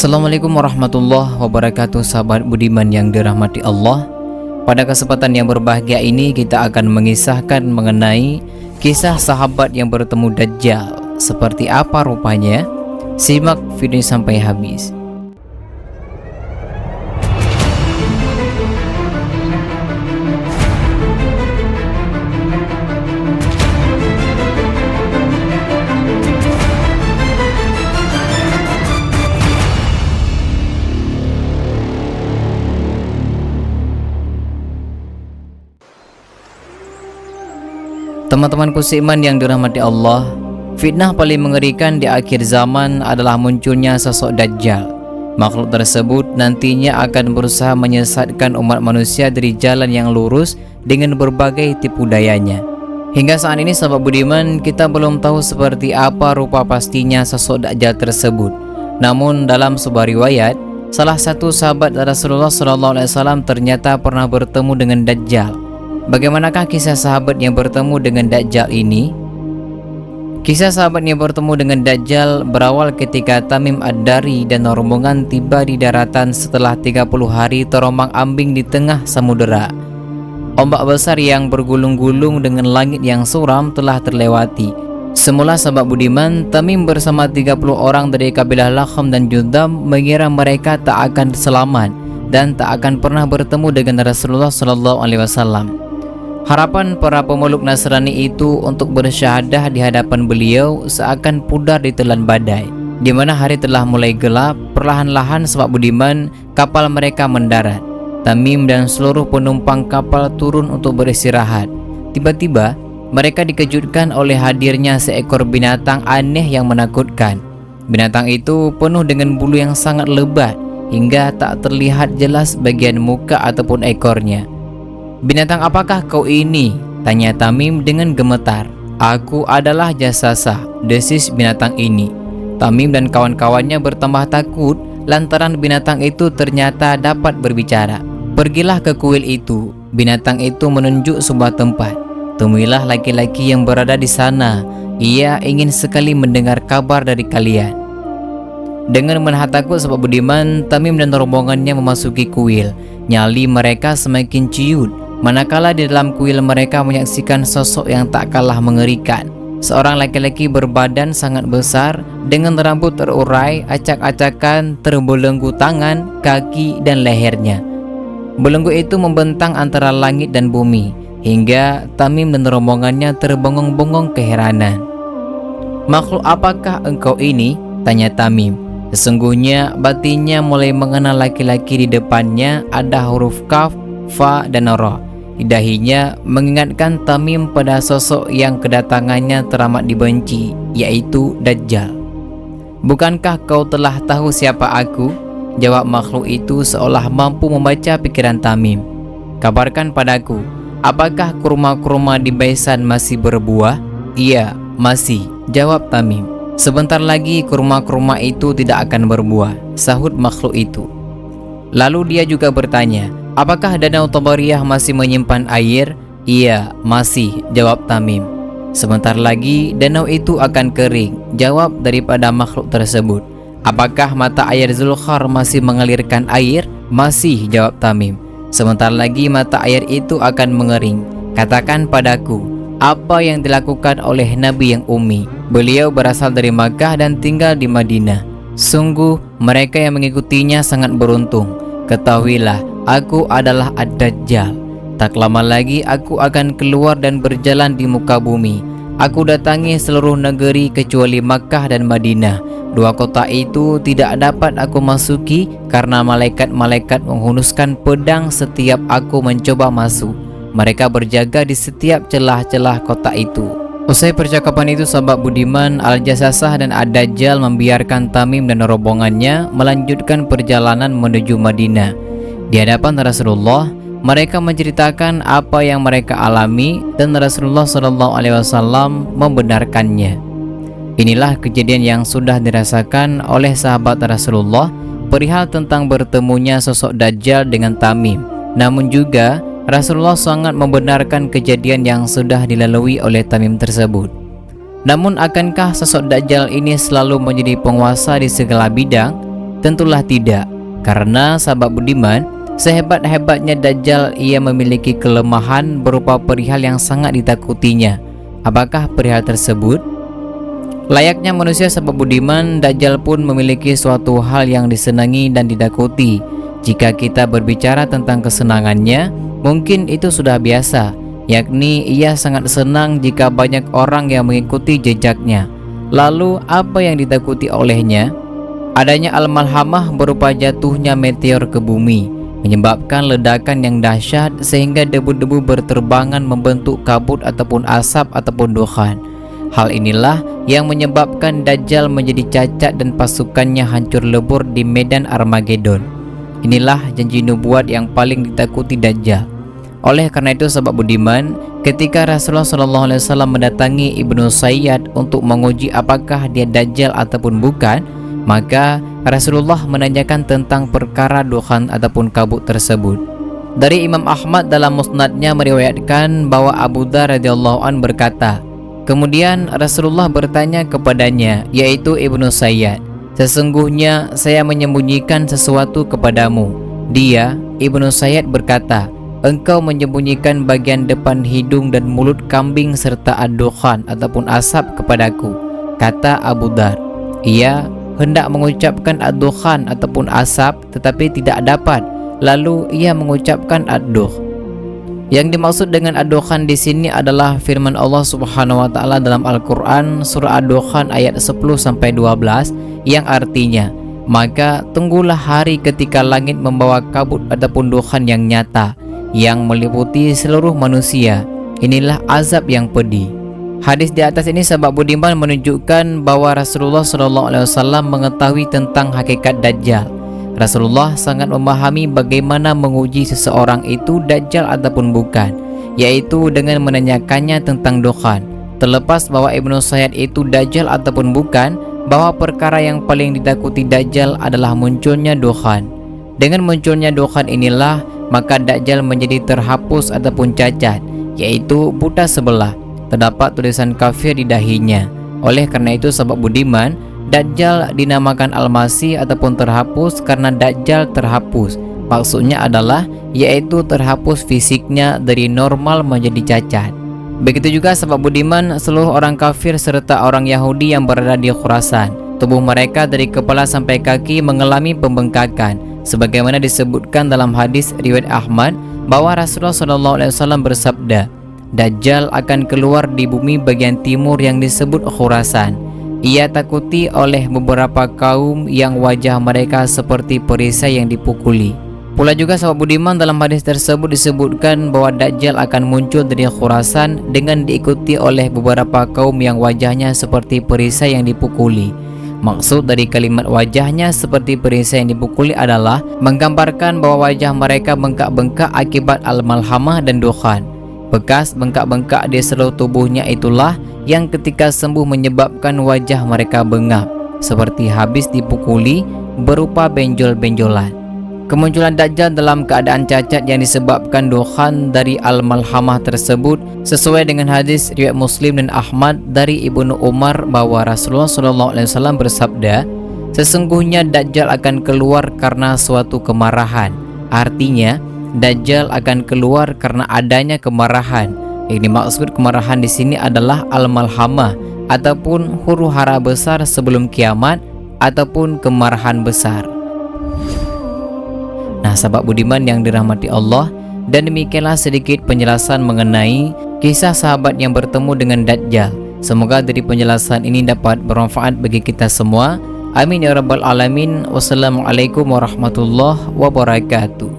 Assalamualaikum warahmatullahi wabarakatuh, sahabat budiman yang dirahmati Allah. Pada kesempatan yang berbahagia ini kita akan mengisahkan mengenai kisah sahabat yang bertemu Dajjal. Seperti apa rupanya? Simak video sampai habis. Teman-temanku seiman yang dirahmati Allah, fitnah paling mengerikan di akhir zaman adalah munculnya sosok Dajjal. Makhluk tersebut nantinya akan berusaha menyesatkan umat manusia dari jalan yang lurus dengan berbagai tipu dayanya. Hingga saat ini sahabat budiman, kita belum tahu seperti apa rupa pastinya sosok Dajjal tersebut. Namun dalam sebuah riwayat, salah satu sahabat Rasulullah SAW ternyata pernah bertemu dengan Dajjal. Bagaimanakah kisah sahabat yang bertemu dengan Dajjal ini? Kisah sahabat yang bertemu dengan Dajjal berawal ketika Tamim Ad-Dari dan rombongan tiba di daratan setelah 30 hari terombang-ambing di tengah samudera. Ombak besar yang bergulung-gulung dengan langit yang suram telah terlewati. Semula sahabat budiman, Tamim bersama 30 orang dari kabilah Lakham dan Judam mengira mereka tak akan selamat dan tak akan pernah bertemu dengan Rasulullah SAW. Harapan para pemeluk Nasrani itu untuk bersyahadah di hadapan beliau seakan pudar ditelan badai. Di mana hari telah mulai gelap, perlahan-lahan sahabat budiman, kapal mereka mendarat. Tamim dan seluruh penumpang kapal turun untuk beristirahat. Tiba-tiba mereka dikejutkan oleh hadirnya seekor binatang aneh yang menakutkan. Binatang itu penuh dengan bulu yang sangat lebat hingga tak terlihat jelas bagian muka ataupun ekornya. "Binatang apakah kau ini?" tanya Tamim dengan gemetar. "Aku adalah Jasasah," desis binatang ini. Tamim dan kawan-kawannya bertambah takut lantaran binatang itu ternyata dapat berbicara. "Pergilah ke kuil itu." Binatang itu menunjuk sebuah tempat. "Temuilah laki-laki yang berada di sana. Ia ingin sekali mendengar kabar dari kalian." Dengan menahan takut sahabat budiman, Tamim dan rombongannya memasuki kuil. Nyali mereka semakin ciut manakala di dalam kuil mereka menyaksikan sosok yang tak kalah mengerikan. Seorang laki-laki berbadan sangat besar dengan rambut terurai, acak-acakan, terbelenggu tangan, kaki, dan lehernya. Belenggu itu membentang antara langit dan bumi hingga Tamim dan rombongannya terbengong-bengong keheranan. "Makhluk apakah engkau ini?" tanya Tamim. Sesungguhnya batinnya mulai mengenal laki-laki di depannya ada huruf kaf, fa, dan ra. Di dahinya mengingatkan Tamim pada sosok yang kedatangannya teramat dibenci, yaitu Dajjal. "Bukankah kau telah tahu siapa aku?" jawab makhluk itu seolah mampu membaca pikiran Tamim. "Kabarkan padaku, apakah kurma-kurma di Baisan masih berbuah?" "Iya, masih," jawab Tamim. "Sebentar lagi kurma-kurma itu tidak akan berbuah," sahut makhluk itu. Lalu dia juga bertanya, "Apakah Danau Tabariyah masih menyimpan air?" "Iya, masih," jawab Tamim. "Sebentar lagi danau itu akan kering," jawab daripada makhluk tersebut. "Apakah mata air Zulkhar masih mengalirkan air?" "Masih," jawab Tamim. "Sebentar lagi mata air itu akan mengering. Katakan padaku, apa yang dilakukan oleh Nabi yang ummi? Beliau berasal dari Makkah dan tinggal di Madinah. Sungguh mereka yang mengikutinya sangat beruntung. Ketahuilah, aku adalah Ad-Dajjal. Tak lama lagi aku akan keluar dan berjalan di muka bumi. Aku datangi seluruh negeri kecuali Makkah dan Madinah. Dua kota itu tidak dapat aku masuki karena malaikat-malaikat menghunuskan pedang setiap aku mencoba masuk. Mereka berjaga di setiap celah-celah kota itu." Usai percakapan itu sahabat budiman, Al-Jasasah dan Ad-Dajjal membiarkan Tamim dan rombongannya melanjutkan perjalanan menuju Madinah. Di hadapan Rasulullah, mereka menceritakan apa yang mereka alami dan Rasulullah SAW membenarkannya. Inilah kejadian yang sudah dirasakan oleh sahabat Rasulullah perihal tentang bertemunya sosok Dajjal dengan Tamim. Namun juga Rasulullah sangat membenarkan kejadian yang sudah dilalui oleh Tamim tersebut. Namun akankah sosok Dajjal ini selalu menjadi penguasa di segala bidang? Tentulah tidak, karena sahabat budiman, sehebat-hebatnya Dajjal, ia memiliki kelemahan berupa perihal yang sangat ditakutinya. Apakah perihal tersebut? Layaknya manusia sahabat budiman, Dajjal pun memiliki suatu hal yang disenangi dan ditakuti. Jika kita berbicara tentang kesenangannya, mungkin itu sudah biasa, yakni ia sangat senang jika banyak orang yang mengikuti jejaknya. Lalu apa yang ditakuti olehnya? Adanya al-malhamah berupa jatuhnya meteor ke bumi, menyebabkan ledakan yang dahsyat sehingga debu-debu berterbangan membentuk kabut ataupun asap ataupun dukhan. Hal inilah yang menyebabkan Dajjal menjadi cacat dan pasukannya hancur lebur di medan Armageddon. Inilah janji nubuat yang paling ditakuti Dajjal. Oleh karena itu sahabat budiman, ketika Rasulullah SAW mendatangi Ibnu Sayyad untuk menguji apakah dia Dajjal ataupun bukan, maka Rasulullah menanyakan tentang perkara dukhan ataupun kabut tersebut. Dari Imam Ahmad dalam musnadnya meriwayatkan bahwa Abu Dzar radhiyallahu an berkata, kemudian Rasulullah bertanya kepadanya, yaitu Ibnu Sayyad, sesungguhnya saya menyembunyikan sesuatu kepadamu. Dia, Ibnu Sayyad berkata, engkau menyembunyikan bagian depan hidung dan mulut kambing serta ad-dukhan ataupun asap kepadaku. Kata Abu Dzar, ia hendak mengucapkan ad-dukhan ataupun asap tetapi tidak dapat, lalu ia mengucapkan ad-dukh. Yang dimaksud dengan ad-dukhan di sini adalah firman Allah Subhanahu wa taala dalam Al-Qur'an surah Ad-Dukhan ayat 10 sampai 12 yang artinya, maka tunggulah hari ketika langit membawa kabut ataupun dukhan yang nyata yang meliputi seluruh manusia. Inilah azab yang pedih. Hadis di atas ini sahabat budiman menunjukkan bahwa Rasulullah SAW mengetahui tentang hakikat Dajjal. Rasulullah sangat memahami bagaimana menguji seseorang itu Dajjal ataupun bukan, yaitu dengan menanyakannya tentang dukhan. Terlepas bahwa Ibnu Sayyad itu Dajjal ataupun bukan, bahwa perkara yang paling ditakuti Dajjal adalah munculnya dukhan. Dengan munculnya dukhan inilah maka Dajjal menjadi terhapus ataupun cacat, yaitu buta sebelah. Terdapat tulisan kafir di dahinya. Oleh karena itu sahabat budiman, Dajjal dinamakan Al-Masih ataupun terhapus karena Dajjal terhapus. Maksudnya adalah yaitu terhapus fisiknya dari normal menjadi cacat. Begitu juga sahabat budiman, seluruh orang kafir serta orang Yahudi yang berada di Khurasan, tubuh mereka dari kepala sampai kaki mengalami pembengkakan, sebagaimana disebutkan dalam hadis riwayat Ahmad bahwa Rasulullah SAW bersabda, Dajjal akan keluar di bumi bagian timur yang disebut Khurasan. Ia takuti oleh beberapa kaum yang wajah mereka seperti perisai yang dipukuli. Pula juga sahabat budiman, dalam hadis tersebut disebutkan bahwa Dajjal akan muncul dari Khurasan dengan diikuti oleh beberapa kaum yang wajahnya seperti perisai yang dipukuli. Maksud dari kalimat wajahnya seperti perisai yang dipukuli adalah menggambarkan bahwa wajah mereka bengkak-bengkak akibat al-malhamah dan dukhan. Bekas bengkak-bengkak di seluruh tubuhnya itulah yang ketika sembuh menyebabkan wajah mereka bengap seperti habis dipukuli berupa benjol-benjolan. Kemunculan Dajjal dalam keadaan cacat yang disebabkan dukhan dari al-malhamah tersebut sesuai dengan hadis riwayat Muslim dan Ahmad dari Ibnu Umar bahwa Rasulullah SAW bersabda, sesungguhnya Dajjal akan keluar karena suatu kemarahan. Artinya Dajjal akan keluar karena adanya kemarahan. Yang dimaksud kemarahan di sini adalah al-malhamah ataupun huru-hara besar sebelum kiamat ataupun kemarahan besar. Nah, sahabat budiman yang dirahmati Allah, dan demikianlah sedikit penjelasan mengenai kisah sahabat yang bertemu dengan Dajjal. Semoga dari penjelasan ini dapat bermanfaat bagi kita semua. Amin ya rabbal alamin. Wassalamualaikum warahmatullahi wabarakatuh.